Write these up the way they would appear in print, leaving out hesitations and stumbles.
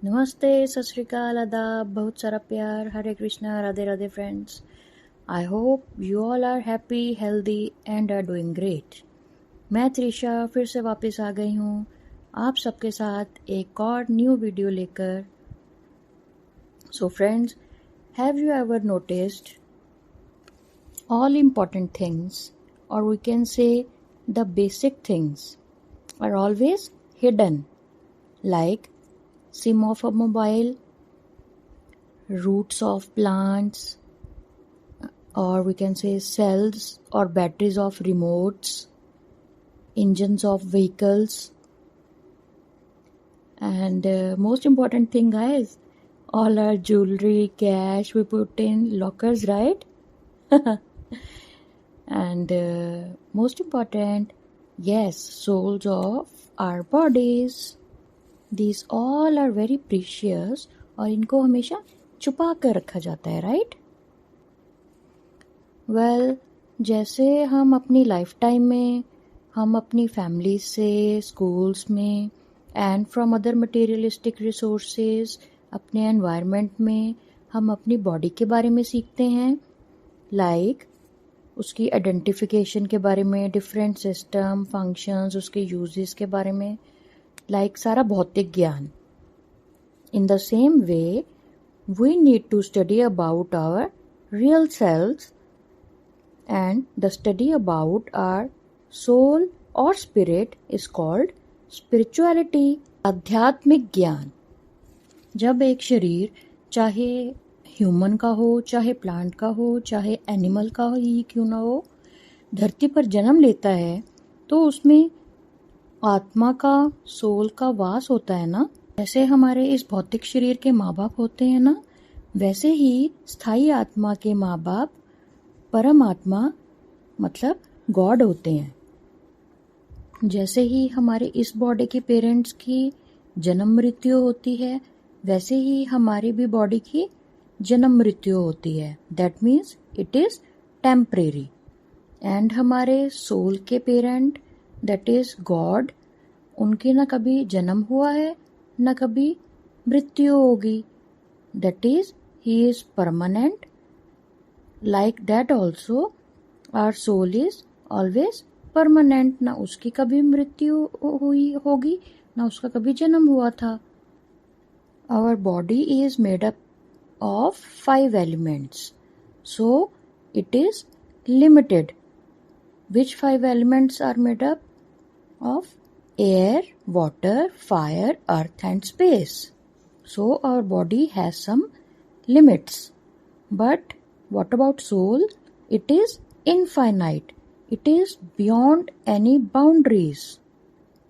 नमस्ते, सत श्री अकाल, आदाब, बहुत सारा प्यार, Hare Krishna, Radhe Radhe friends. I hope you all are happy, healthy and are doing great. मैं त्रिशा फिर से वापस आ गई हूँ आप सबके साथ एक और न्यू वीडियो लेकर। So friends, have you ever noticed all important things, or we can say the basic things, are always hidden, like SIM of a mobile, roots of plants, or we can say cells or batteries of remotes, engines of vehicles, and most important thing, guys, all our jewelry, cash we put in lockers, right? And most important, yes, souls of our bodies, these all are very precious और इनको हमेशा छुपा कर रखा जाता है, right? Well, जैसे हम अपनी लाइफ टाइम में हम अपनी फैमिली से, स्कूल्स में and from other materialistic resources अपने एनवायरनमेंट में हम अपनी बॉडी के बारे में सीखते हैं, लाइक उसकी आइडेंटिफिकेशन के बारे में, डिफरेंट सिस्टम, फंक्शंस, उसके यूजेस के बारे में, लाइक सारा भौतिक ज्ञान। In the same way we need to study about our real cells and the study about our soul or spirit is called spirituality, आध्यात्मिक ज्ञान। जब एक शरीर चाहे ह्यूमन का हो, चाहे प्लांट का हो, चाहे एनिमल का ही क्यों ना हो, धरती पर जन्म लेता है तो उसमें आत्मा का, सोल का वास होता है ना। जैसे हमारे इस भौतिक शरीर के माँ बाप होते हैं ना, वैसे ही स्थायी आत्मा के माँ बाप परमात्मा मतलब गॉड होते हैं। जैसे ही हमारे इस बॉडी के पेरेंट्स की जन्म मृत्यु होती है, वैसे ही हमारी भी बॉडी की जन्म मृत्यु होती है। That means it is temporary. And हमारे सोल के पेरेंट दैट इज गॉड, उनके ना कभी जन्म हुआ है ना कभी मृत्यु होगी। That is he is permanent. Like that also our soul is always permanent, ना उसकी कभी मृत्यु हुई होगी ना उसका कभी जन्म हुआ था। Our body is made up of 5 elements, so it is limited. Which 5 elements are made up of? Air, water, fire, earth and space. So our body has some limits, but what about soul? It is infinite. It is beyond any boundaries.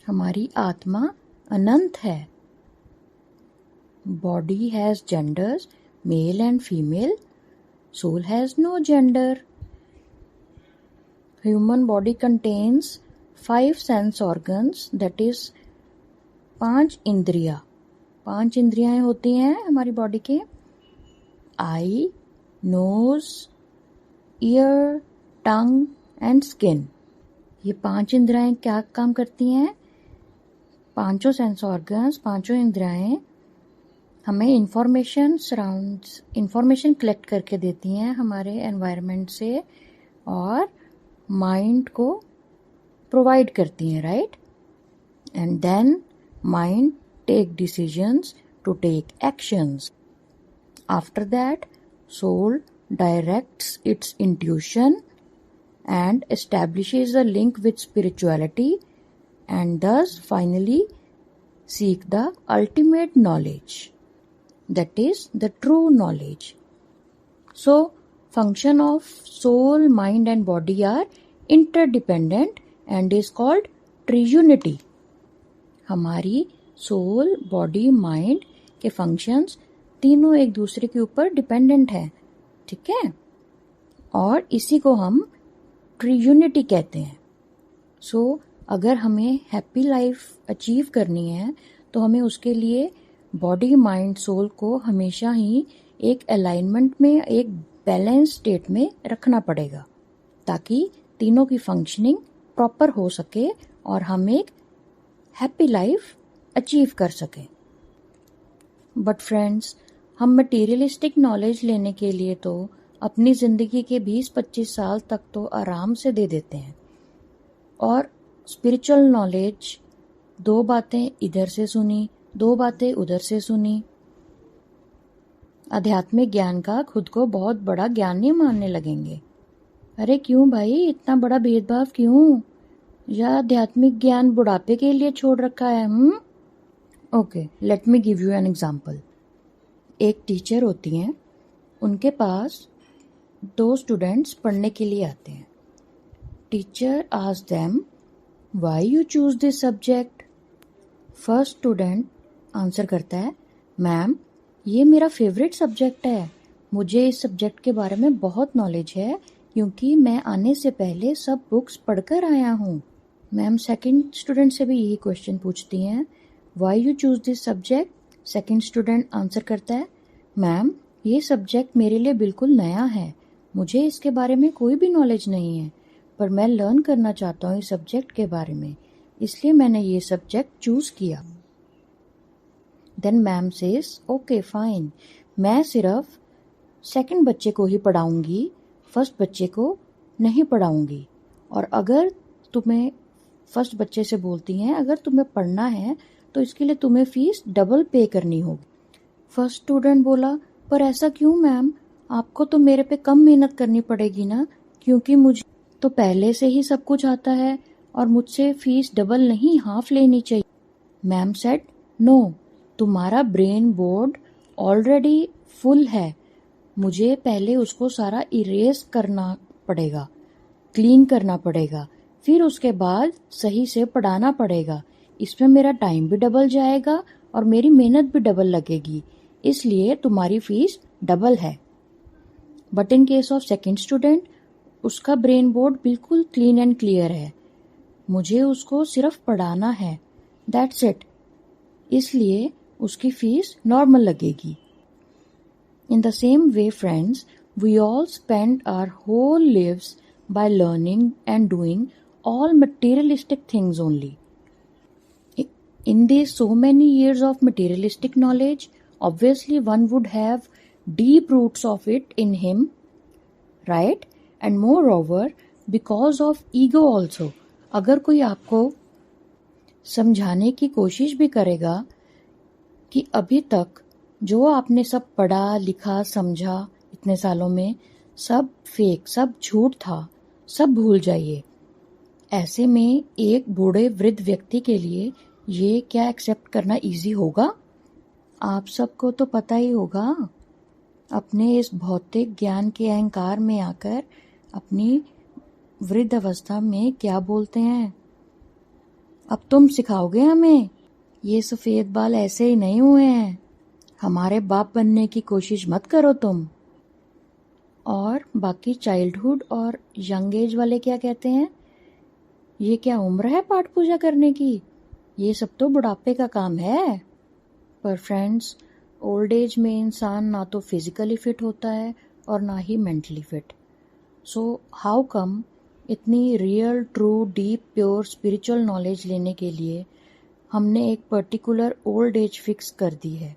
हमारी आत्मा अनंत है। Body has genders, male and female. Soul has no gender. Human body contains 5 sense organs, that is 5 इंद्रियां। 5 इंद्रियां होती हैं हमारी body के। Eye, nose, ear, tongue and skin. ये 5 इंद्रियां क्या काम करती हैं? पांचों सेंस ऑर्गन्स, पांचों इंद्रियां हमें इंफॉर्मेशन कलेक्ट करके देती हैं हमारे एनवायरनमेंट से और माइंड को प्रोवाइड करती हैं, right? And then mind take decisions to take actions. After that soul directs its intuition and establishes a link with spirituality and thus finally seek the ultimate knowledge, that is the true knowledge. So function of soul, mind and body are interdependent and is called triunity. हमारी soul, body, mind के functions तीनों एक दूसरे के ऊपर dependent है, ठीक है? और इसी को हम ट्रियूनिटी कहते हैं। सो अगर हमें हैप्पी लाइफ अचीव करनी है तो हमें उसके लिए बॉडी, माइंड, सोल को हमेशा ही एक अलाइनमेंट में, एक बैलेंस स्टेट में रखना पड़ेगा ताकि तीनों की फंक्शनिंग प्रॉपर हो सके और हम एक हैप्पी लाइफ अचीव कर सकें। बट फ्रेंड्स, हम मटेरियलिस्टिक नॉलेज लेने के लिए तो अपनी ज़िंदगी के 20-25 साल तक तो आराम से दे देते हैं। और स्पिरिचुअल नॉलेज, 2 बातें इधर से सुनी, 2 बातें उधर से सुनी, आध्यात्मिक ज्ञान का खुद को बहुत बड़ा ज्ञान नहीं मानने लगेंगे। अरे क्यों भाई, इतना बड़ा भेदभाव क्यों? या आध्यात्मिक ज्ञान बुढ़ापे के लिए छोड़ रखा है? Okay, let me give you an example. एक टीचर होती हैं, उनके पास 2 स्टूडेंट्स पढ़ने के लिए आते हैं। Teacher asks them, why you choose this subject? First student answer करता है, मैम ये मेरा फेवरेट सब्जेक्ट है, मुझे इस सब्जेक्ट के बारे में बहुत नॉलेज है क्योंकि मैं आने से पहले सब बुक्स पढ़कर आया हूँ। मैम सेकंड स्टूडेंट से भी यही क्वेश्चन पूछती हैं, why you choose this subject? Second student answer करता है, मैम ये सब्जेक्ट मेरे लिए बिल्कुल नया है, मुझे इसके बारे में कोई भी नॉलेज नहीं है, पर मैं लर्न करना चाहता हूँ इस सब्जेक्ट के बारे में, इसलिए मैंने ये सब्जेक्ट चूज किया। Then ma'am says, okay fine, मैं सिर्फ सेकंड बच्चे को ही पढ़ाऊंगी, फर्स्ट बच्चे को नहीं पढ़ाऊंगी। और अगर तुम्हें, फर्स्ट बच्चे से बोलती हैं, अगर तुम्हें पढ़ना है तो इसके लिए तुम्हें फीस डबल पे करनी होगी। फर्स्ट स्टूडेंट बोला, पर ऐसा क्यों मैम? आपको तो मेरे पे कम मेहनत करनी पड़ेगी ना, क्योंकि मुझे तो पहले से ही सब कुछ आता है और मुझसे फीस डबल नहीं हाफ लेनी चाहिए। मैम सेड, नो, तुम्हारा ब्रेन बोर्ड ऑलरेडी फुल है, मुझे पहले उसको सारा इरेज करना पड़ेगा, क्लीन करना पड़ेगा, फिर उसके बाद सही से पढ़ाना पड़ेगा, इसमें मेरा टाइम भी डबल जाएगा और मेरी मेहनत भी डबल लगेगी, इसलिए तुम्हारी फीस डबल है। But in case of second student, उसका ब्रेन बोर्ड बिल्कुल क्लीन एंड क्लियर है, मुझे उसको सिर्फ पढ़ाना है, दैट्स इट, इसलिए उसकी फीस नॉर्मल लगेगी। In the same way, friends, we all spend our whole lives by learning and doing all materialistic things only. In these so many years of materialistic knowledge, obviously one would have deep roots of it in him, right? And moreover, because of ego also. अगर कोई आपको समझाने की कोशिश भी करेगा कि अभी तक जो आपने सब पढ़ा लिखा समझा इतने सालों में, सब फेक, सब झूठ था, सब भूल जाइए, ऐसे में एक बूढ़े वृद्ध व्यक्ति के लिए ये क्या एक्सेप्ट करना इजी होगा? आप सबको तो पता ही होगा, अपने इस भौतिक ज्ञान के अहंकार में आकर अपनी वृद्ध अवस्था में क्या बोलते हैं, अब तुम सिखाओगे हमें, ये सफेद बाल ऐसे ही नहीं हुए हैं, हमारे बाप बनने की कोशिश मत करो तुम। और बाकी चाइल्डहुड और यंग एज वाले क्या कहते हैं, ये क्या उम्र है पाठ पूजा करने की, ये सब तो बुढ़ापे का काम है। पर फ्रेंड्स, ओल्ड एज में इंसान ना तो फिजिकली फिट होता है और ना ही mentally fit. So how come इतनी real true deep pure spiritual knowledge लेने के लिए हमने एक पर्टिकुलर ओल्ड एज फिक्स कर दी है,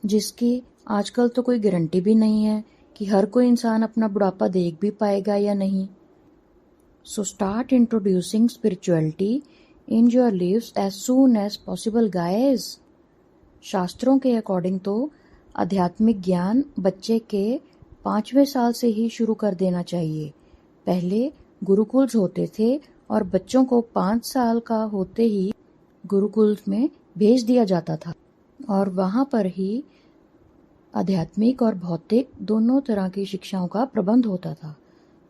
जिसकी आजकल तो कोई गारंटी भी नहीं है कि हर कोई इंसान अपना बुढ़ापा देख भी पाएगा या नहीं। So start introducing spirituality in your lives as soon as possible guys. शास्त्रों के अकॉर्डिंग तो आध्यात्मिक ज्ञान बच्चे के 5वें साल से ही शुरू कर देना चाहिए। पहले गुरुकुल्स होते थे और बच्चों को 5 साल का होते ही गुरुकुल्स में भेज दिया जाता था और वहां पर ही आध्यात्मिक और भौतिक दोनों तरह की शिक्षाओं का प्रबंध होता था।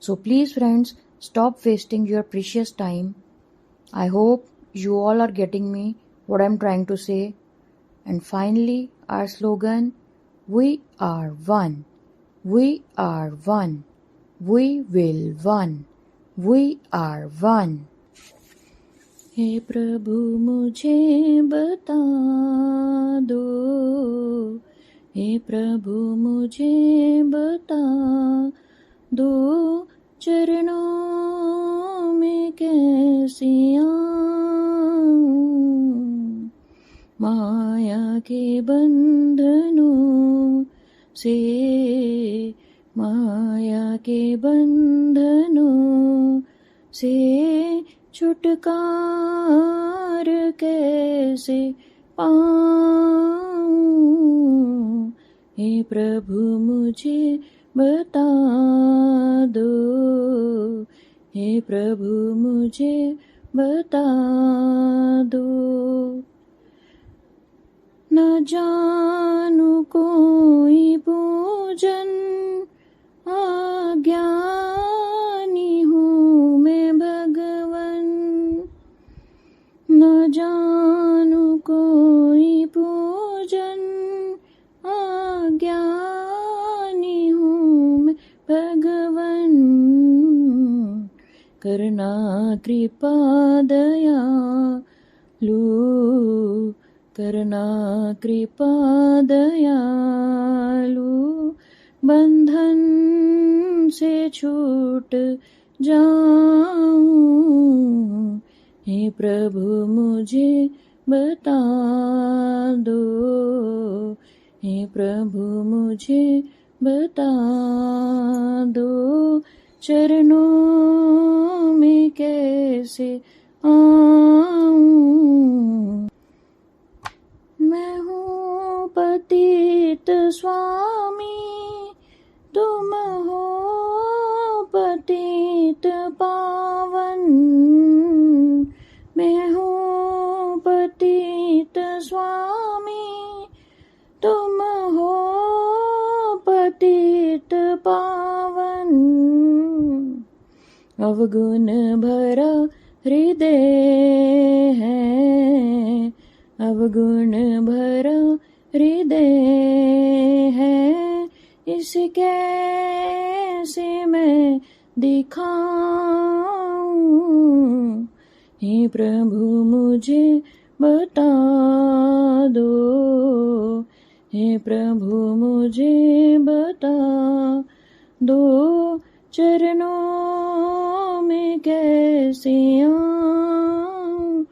So please friends, stop wasting your precious time. I hope you all are getting me what I'm trying to say. And finally, our slogan, we are one. We are one. We will one. We are one. हे प्रभु मुझे बता दो, हे प्रभु मुझे बता दो, चरणों में कैसी आऊं, माया के बंधनों से, माया के बंधनों से छुटकार कैसे पाऊं, हे प्रभु मुझे बता दो, हे प्रभु मुझे बता दो। न जानू कोई पूजन, अज्ञानी हूँ मैं भगवन। न जानू कोई पूजन, अज्ञानी हूँ मैं भगवन। करना कृपा दयालु, करना कृपा दयालु। बंधन से छूट जाऊं, हे प्रभु मुझे बता दो, हे प्रभु मुझे बता दो। चरणों में कैसे आऊं, मैं हूँ पतित स्वामी, तुम हो पतित पावन। मैं हूँ पतित स्वामी, तुम हो पतित पावन। अवगुण भरा हृदय है, अवगुण भरा हृदय है। इसे कैसे मैं दिखाऊं, हे प्रभु मुझे बता दो, हे प्रभु मुझे बता दो। चरणों में कैसे आऊं,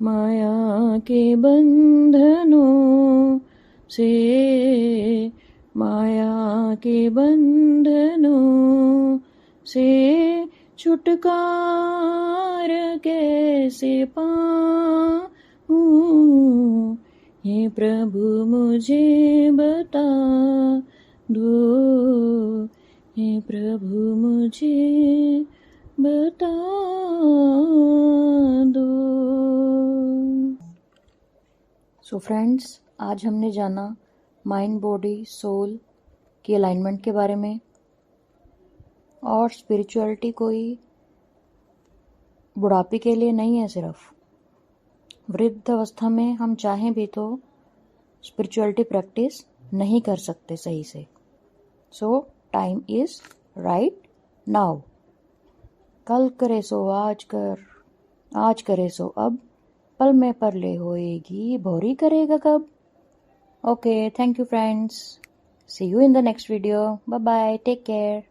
माया के बंधनों से, माया के बंधनों से छुटकार कैसे पाऊं, हे प्रभु मुझे बता दो, हे प्रभु मुझे बता दो। सो फ्रेंड्स, आज हमने जाना माइंड बॉडी सोल की अलाइनमेंट के बारे में। और स्पिरिचुअलिटी कोई बुढ़ापे के लिए नहीं है, सिर्फ वृद्ध अवस्था में हम चाहें भी तो स्पिरिचुअलिटी प्रैक्टिस नहीं कर सकते सही से। सो टाइम इज राइट नाउ। कल करे सो आज कर, आज करे सो अब, पल में परले होएगी भौरी करेगा कब। Okay, thank you friends, see you in the next video. Bye bye, take care.